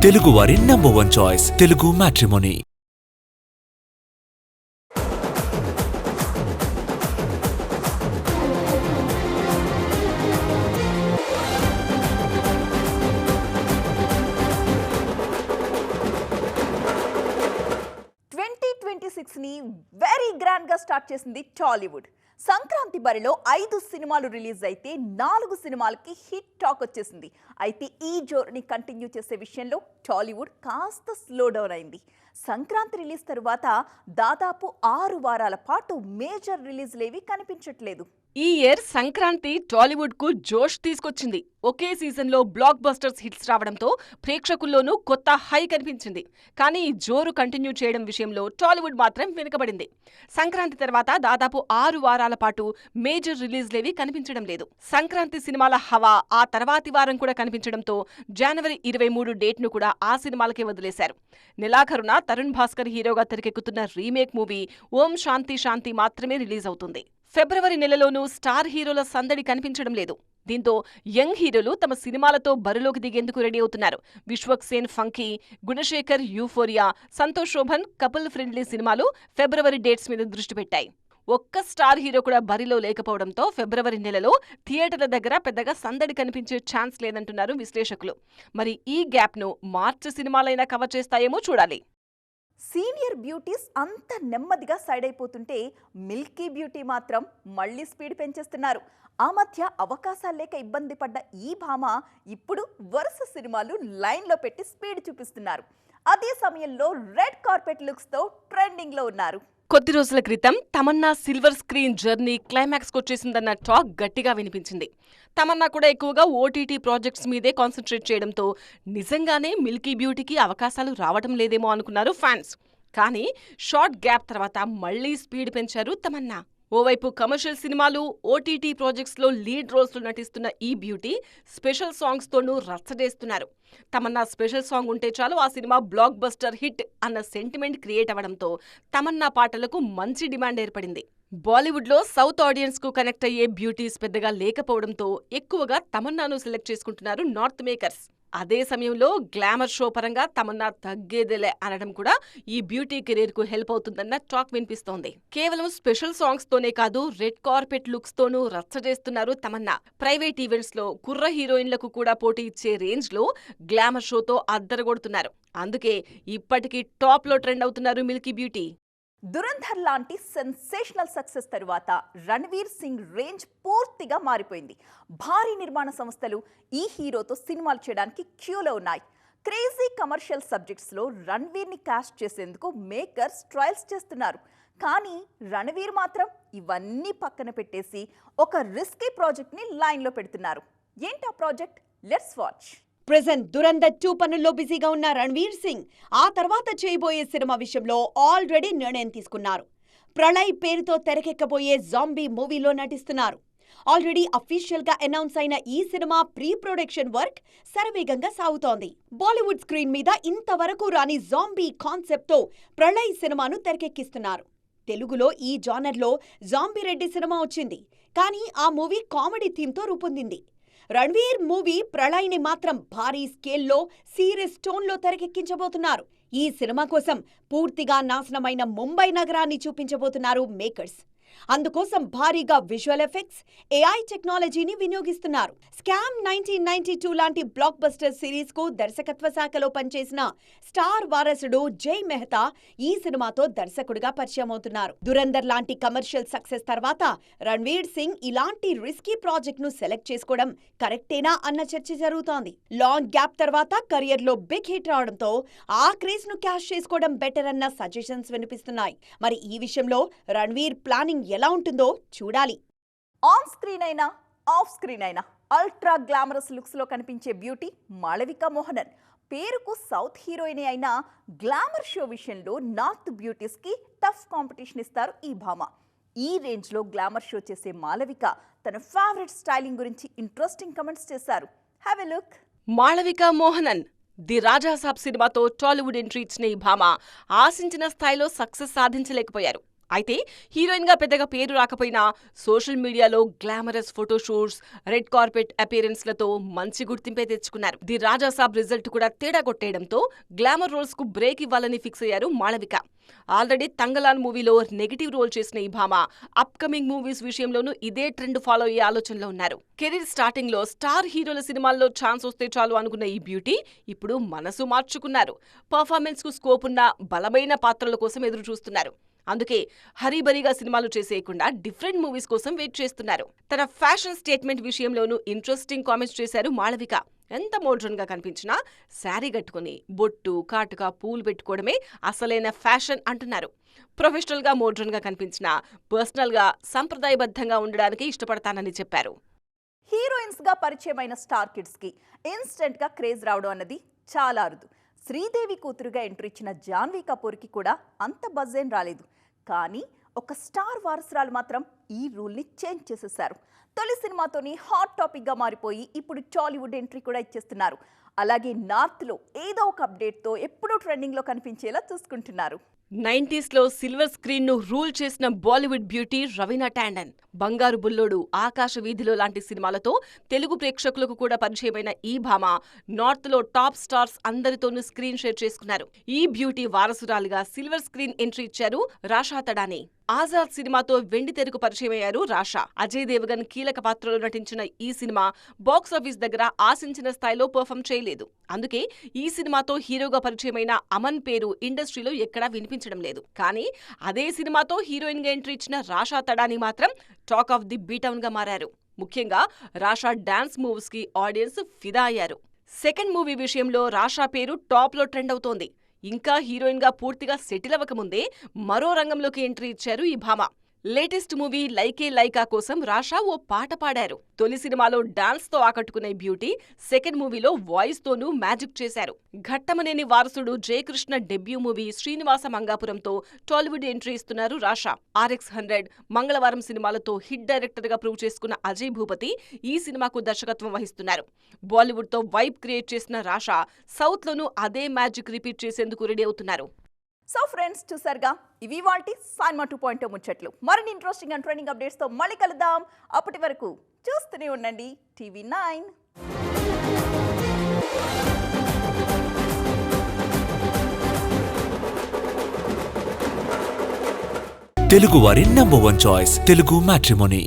తెలుగువారి #1 choice Telugu matrimony. 2026ని very grand గా స్టార్ట్ చేసింది టాలీవుడ్. సంక్రాంతి బరిలో 5 సినిమాలు రిలీజ్ అయితే 4 సినిమాలకి హిట్ టాక్ వచ్చేసింది. అయితే ఈ జోరుని కంటిన్యూ చేసే విషయంలో టాలీవుడ్ కాస్త స్లో డౌన్ అయింది. సంక్రాంతి రిలీజ్ తరువాత దాదాపు 6 వారాల పాటు మేజర్ రిలీజ్లేవి కనిపించట్లేదు. ఈ ఇయర్ సంక్రాంతి టాలీవుడ్ కు జోష్ తీసుకొచ్చింది. ఒకే సీజన్ లో బ్లాక్ బస్టర్స్ హిట్స్ రావడంతో ప్రేక్షకుల్లోనూ కొత్త హై కనిపించింది. కానీ ఈ జోరు కంటిన్యూ చేయడం విషయంలో టాలీవుడ్ మాత్రం వెనుకబడింది. సంక్రాంతి తర్వాత దాదాపు 6 వారాల పాటు మేజర్ రిలీజ్లేవి కనిపించడం లేదు. సంక్రాంతి సినిమాల హవా ఆ తర్వాతి వారం కూడా కనిపించడంతో జనవరి 23 డేట్ ను కూడా ఆ సినిమాలకే వదిలేశారు. నెలాఖరున తరుణ్ భాస్కర్ హీరోగా తెరకెక్కుతున్న రీమేక్ మూవీ ఓం శాంతి శాంతి మాత్రమే రిలీజ్ అవుతుంది. ఫిబ్రవరి నెలలోనూ స్టార్ హీరోల సందడి కనిపించడం లేదు. దీంతో యంగ్ హీరోలు తమ సినిమాలతో బరిలోకి దిగేందుకు రెడీ అవుతున్నారు. Vishwak Sen funky, Gunasekhar euphoria, Santosh Sobhan couple friendly సినిమాలు ఫిబ్రవరి డేట్స్ మీద దృష్టి పెట్టాయి. ఒక్క స్టార్ హీరో కూడా బరిలో లేకపోవడంతో ఫిబ్రవరి నెలలో థియేటర్ల దగ్గర పెద్దగా సందడి కనిపించే ఛాన్స్ లేదంటున్నారు విశ్లేషకులు. మరి ఈ గ్యాప్ ను మార్చి సినిమాలైనా కవర్ చేస్తాయేమో చూడాలి. సీనియర్ బ్యూటీస్ అంత నెమ్మదిగా సైడ్ అయిపోతుంటే మిల్కీ బ్యూటీ మాత్రం మళ్లీ స్పీడ్ పెంచేస్తున్నారు. ఆ మధ్య అవకాశాలు లేక ఇబ్బంది పడ్డ ఈ భామ ఇప్పుడు వరుస సినిమాలు లైన్లో పెట్టి స్పీడ్ చూపిస్తున్నారు. అదే సమయంలో రెడ్ కార్పెట్ లుక్స్ తో ట్రెండింగ్ లో ఉన్నారు. కొద్ది రోజుల క్రితం Tamannaah silver screen journey climax కొచ్చేసిందన్న టాక్ గట్టిగా వినిపించింది. తమన్నా కూడా ఎక్కువగా ఓటీటీ ప్రాజెక్ట్స్ మీదే కాన్సన్ట్రేట్ చేయడంతో నిజంగానే మిల్కీ బ్యూటీకి అవకాశాలు రావటం లేదేమో అనుకున్నారు ఫ్యాన్స్. కానీ షార్ట్ గ్యాప్ తర్వాత మళ్లీ స్పీడ్ పెంచారు తమన్నా. ఓవైపు కమర్షియల్ సినిమాలు, ఓటీటీ ప్రాజెక్ట్స్లో లీడ్ రోల్స్లో నటిస్తున్న ఈ బ్యూటీ స్పెషల్ సాంగ్స్తోనూ రచ్చజేస్తున్నారు. తమన్నా స్పెషల్ సాంగ్ ఉంటే చాలు ఆ సినిమా బ్లాక్ బస్టర్ హిట్ అన్న సెంటిమెంట్ క్రియేట్ అవ్వడంతో తమన్నా పాటలకు మంచి డిమాండ్ ఏర్పడింది. బాలీవుడ్లో సౌత్ ఆడియన్స్ కు కనెక్ట్ అయ్యే బ్యూటీస్ పెద్దగా లేకపోవడంతో ఎక్కువగా తమన్నాను సెలెక్ట్ చేసుకుంటున్నారు నార్త్ మేకర్స్. అదే సమయంలో గ్లామర్ షో పరంగా తమన్నా తగ్గేదేలే అనడం కూడా ఈ బ్యూటీ కెరీర్ కు హెల్ప్ అవుతుందన్న టాక్ వినిపిస్తోంది. కేవలం స్పెషల్ సాంగ్స్ తోనే కాదు రెడ్ కార్పెట్ లుక్స్ తోనూ రచ్చజేస్తున్నారు తమన్నా. ప్రైవేట్ ఈవెంట్స్ లో కుర్ర హీరోయిన్లకు కూడా పోటీ ఇచ్చే రేంజ్ లో గ్లామర్ షోతో అద్దరగొడుతున్నారు. అందుకే ఇప్పటికీ టాప్ లో ట్రెండ్ అవుతున్నారు మిల్కీ బ్యూటీ. దురంధర్ లాంటి సెన్సేషనల్ సక్సెస్ తరువాత రణ్వీర్ సింగ్ రేంజ్ పూర్తిగా మారిపోయింది. భారీ నిర్మాణ సంస్థలు ఈ హీరోతో సినిమాలు చేయడానికి క్యూలో ఉన్నాయి. క్రేజీ కమర్షియల్ సబ్జెక్ట్స్లో రణ్వీర్ని కాస్ట్ చేసేందుకు మేకర్స్ ట్రయల్స్ చేస్తున్నారు. కానీ రణ్వీర్ మాత్రం ఇవన్నీ పక్కన పెట్టేసి ఒక రిస్కీ ప్రాజెక్ట్ని లైన్లో పెడుతున్నారు. ఏంటి ఆ project? Let's watch. Present Dhurandhar 2 పనుల్లో బిజీగా ఉన్న రణ్వీర్ సింగ్ ఆ తర్వాత చేయబోయే సినిమా విషయంలో ఆల్రెడీ నిర్ణయం తీసుకున్నారు. ప్రళయ్ పేరుతో తెరకెక్కబోయే జాంబీ మూవీలో నటిస్తున్నారు. ఆల్రెడీ అఫీషియల్ గా అనౌన్స్ అయిన ఈ సినిమా ప్రీ ప్రొడక్షన్ వర్క్ శరవేగంగా సాగుతోంది. బాలీవుడ్ స్క్రీన్ మీద ఇంతవరకు రాని జాంబీ కాన్సెప్ట్ తో ప్రళయ్ సినిమాను తెరకెక్కిస్తున్నారు. తెలుగులో ఈ జానర్లో జాంబీ రెడ్డి సినిమా వచ్చింది. కానీ ఆ మూవీ కామెడీ థీమ్ తో రూపొందింది. రణ్వీర్ మూవీ ప్రళయ్ని మాత్రం భారీ స్కేల్లో సీరియస్ టోన్లో తెరకెక్కించబోతున్నారు. ఈ సినిమా కోసం పూర్తిగా నాశనమైన ముంబై నగరాన్ని చూపించబోతున్నారు మేకర్స్. అందుకోసం భారీగా విజువల్ ఎఫెక్ట్స్, ఏఐ టెక్నాలజీని వినియోగిస్తున్నారు. స్కామ్ 1992 లాంటి బ్లాక్ బస్టర్ సిరీస్ కు దర్శకత్వ శాఖలో పనిచేసిన స్టార్ వారసుడు జై మెహతా ఈ సినిమాతో దర్శకుడిగా పరిచయం అవుతున్నారు. దురంధర్ లాంటి కమర్షియల్ సక్సెస్ తర్వాత రణ్వీర్ సింగ్ ఇలాంటి రిస్కీ ప్రాజెక్ట్ ను సెలెక్ట్ చేసుకోవడం కరెక్టేనా అన్న చర్చ జరుగుతోంది. లాంగ్ గ్యాప్ తర్వాత కెరియర్ లో బిగ్ హిట్ రావడంతో ఆ క్రేజ్ ను క్యాష్ చేసుకోవడం బెటర్ అన్న సజెషన్స్ వినిపిస్తున్నాయి. మరి ఈ విషయంలో రణ్వీర్ ప్లానింగ్ ఎలా ఉంటుందో చూడాలి. ఆన్ స్క్రీన్ అయినా ఆఫ్ స్క్రీన్ అయినా అల్ట్రా గ్లామరస్ లుక్స్ లో కనిపించే బ్యూటీ మాళవిక మోహనన్. పేరుకు సౌత్ హీరోయిన్ అయినా గ్లామర్ షో విషయంలో నార్త్ బ్యూటీస్ కి టఫ్ కాంపిటీషన్ ఇస్తారు ఈ భామ. ఈ రేంజ్ లో గ్లామర్ షో చేసే మాళవిక తన ఫేవరెట్ స్టైలింగ్ గురించి ఇంట్రెస్టింగ్ కమెంట్స్ చేశారు. Have a look. Malavika Mohanan the Rajasaab సినిమాతో టాలీవుడ్ ఎంట్రీ ఇచ్చిన ఈ భామ ఆశించిన స్థాయిలో సక్సెస్ సాధించలేకపోయారు. అయితే హీరోయిన్ గా పెద్దగా పేరు రాకపోయినా సోషల్ మీడియాలో గ్లామరస్ ఫోటోషూట్స్, రెడ్ కార్పెట్ అపియరెన్స్లతో మంచి గుర్తింపే తెచ్చుకున్నారు. ది రాజాసాబ్ రిజల్ట్ కూడా తేడా కొట్టేయడంతో గ్లామర్ రోల్స్ కు బ్రేక్ ఇవ్వాలని ఫిక్స్ అయ్యారు మాళవిక. ఆల్రెడీ తంగలాన్ మూవీలో నెగటివ్ రోల్ చేసిన ఈ భామ అప్కమింగ్ మూవీస్ విషయంలోనూ ఇదే ట్రెండ్ ఫాలో అయ్యే ఆలోచనలో ఉన్నారు. కెరీర్ స్టార్టింగ్ లో స్టార్ హీరోల సినిమాల్లో ఛాన్స్ వస్తే చాలు అనుకున్న ఈ బ్యూటీ ఇప్పుడు మనసు మార్చుకున్నారు. పర్ఫార్మెన్స్ కు స్కోప్ ఉన్న బలమైన పాత్రల కోసం ఎదురు చూస్తున్నారు. అందుకే హరీబరీగా సినిమాలు చేసేయకుండా డిఫరెంట్ మూవీస్ కోసం వెయిట్ చేస్తున్నారు. తన ఫ్యాషన్ స్టేట్మెంట్ విషయంలోనూ ఇంట్రెస్టింగ్ కామెంట్స్ చేశారు మాళవిక. ఎంత మోడ్రన్ గా కనిపించినా శారీ కట్టుకుని బొట్టు, కాటుక, పూలు పెట్టుకోవడమే అసలైన ఫ్యాషన్ అంటున్నారు. ప్రొఫెషనల్ గా మోడ్రన్ గా కనిపించినా పర్సనల్ గా సంప్రదాయబద్ధంగా ఉండడానికి ఇష్టపడతానని చెప్పారు. హీరోయిన్స్ గా పరిచయమైన స్టార్ కిడ్స్ కి ఇన్స్టెంట్ గా క్రేజ్ రావడం అన్నది చాలా అరుదు. శ్రీదేవి కూతురుగా ఎంట్రీ ఇచ్చిన జాన్వీ కపూర్కి కూడా అంత బజ్ ఏం రాలేదు. కానీ ఒక స్టార్ వారసురాలు మాత్రం ఈ రూల్ని చేంజ్ చేసేశారు. తొలి సినిమాతోని హాట్ టాపిక్గా మారిపోయి ఇప్పుడు టాలీవుడ్ ఎంట్రీ కూడా ఇచ్చేస్తున్నారు. అలాగే నార్త్లో ఏదో ఒక అప్డేట్తో ఎప్పుడూ ట్రెండింగ్లో కనిపించేలా చూసుకుంటున్నారు. 90s లో సిల్వర్ స్క్రీన్ ను రూల్ చేసిన బాలీవుడ్ బ్యూటీ రవీనా టాండన్, బంగారు బుల్లోడు, ఆకాశ వీధిలో లాంటి సినిమాలతో తెలుగు ప్రేక్షకులకు కూడా పరిచయమైన ఈ భామ నార్త్ లో టాప్ స్టార్స్ అందరితోనూ స్క్రీన్ షేర్ చేసుకున్నారు. ఈ బ్యూటీ వారసురాలుగా సిల్వర్ స్క్రీన్ ఎంట్రీ ఇచ్చారు రాషా తడాని. ఆజాద్ సినిమాతో వెండి తెరకు పరిచయమయ్యారు రాషా. అజయ్ దేవగన్ కీలక పాత్రలో నటించిన ఈ సినిమా బాక్సాఫీస్ దగ్గర ఆశించిన స్థాయిలో పర్ఫామ్ చేయలేదు. అందుకే ఈ సినిమాతో హీరోగా పరిచయమైన అమన్ పేరు ఇండస్ట్రీలో ఎక్కడా వినిపించడం లేదు. కానీ అదే సినిమాతో హీరోయిన్ గా ఎంట్రీ ఇచ్చిన రాషా తడాని మాత్రం టాక్ ఆఫ్ ది బీటౌన్ గా మారారు. ముఖ్యంగా రాషా డాన్స్ మూవ్స్ కి ఆడియన్స్ ఫిదా అయ్యారు. సెకండ్ మూవీ విషయంలో రాషా పేరు టాప్ లో ట్రెండ్ అవుతోంది. ఇంకా హీరోయిన్ గా పూర్తిగా సెటిల్ అవ్వకముందే మరో రంగంలోకి ఎంట్రీ ఇచ్చారు ఈ భామ. లేటెస్ట్ మూవీ లైకే లైకా కోసం రాషా ఓ పాట పాడారు. తొలి సినిమాలో డాన్స్ తో ఆకట్టుకునే బ్యూటీ సెకండ్ మూవీలో వాయిస్ తోనూ మ్యాజిక్ చేశారు. ఘట్టమనేని వారసుడు జయకృష్ణ డెబ్యూ మూవీ శ్రీనివాస మంగాపురంతో టాలీవుడ్ ఎంట్రీ ఇస్తున్నారు రాషా. RX100, మంగళవారం సినిమాలతో హిట్ డైరెక్టర్ గా ప్రూవ్ చేసుకున్న అజయ్ భూపతి ఈ సినిమాకు దర్శకత్వం వహిస్తున్నారు. బాలీవుడ్ తో వైబ్ క్రియేట్ చేసిన రాషా సౌత్ లోనూ అదే మ్యాజిక్ రిపీట్ చేసేందుకు రెడీ అవుతున్నారు. సో ఫ్రెండ్స్, చూసారుగా, ఇవి వాటి సైన్మా 2.0 ముచ్చట్లు. మరిన్ని ఇంట్రెస్టింగ్ అండ్ ట్రెండింగ్ అప్డేట్స్తో మళ్ళీ కలుద్దాం. అప్పటి వరకు చూస్తూనే ఉండండి TV9. తెలుగు వారి నంబర్ 1 చాయిస్ తెలుగు మ్యాట్రిమోనీ.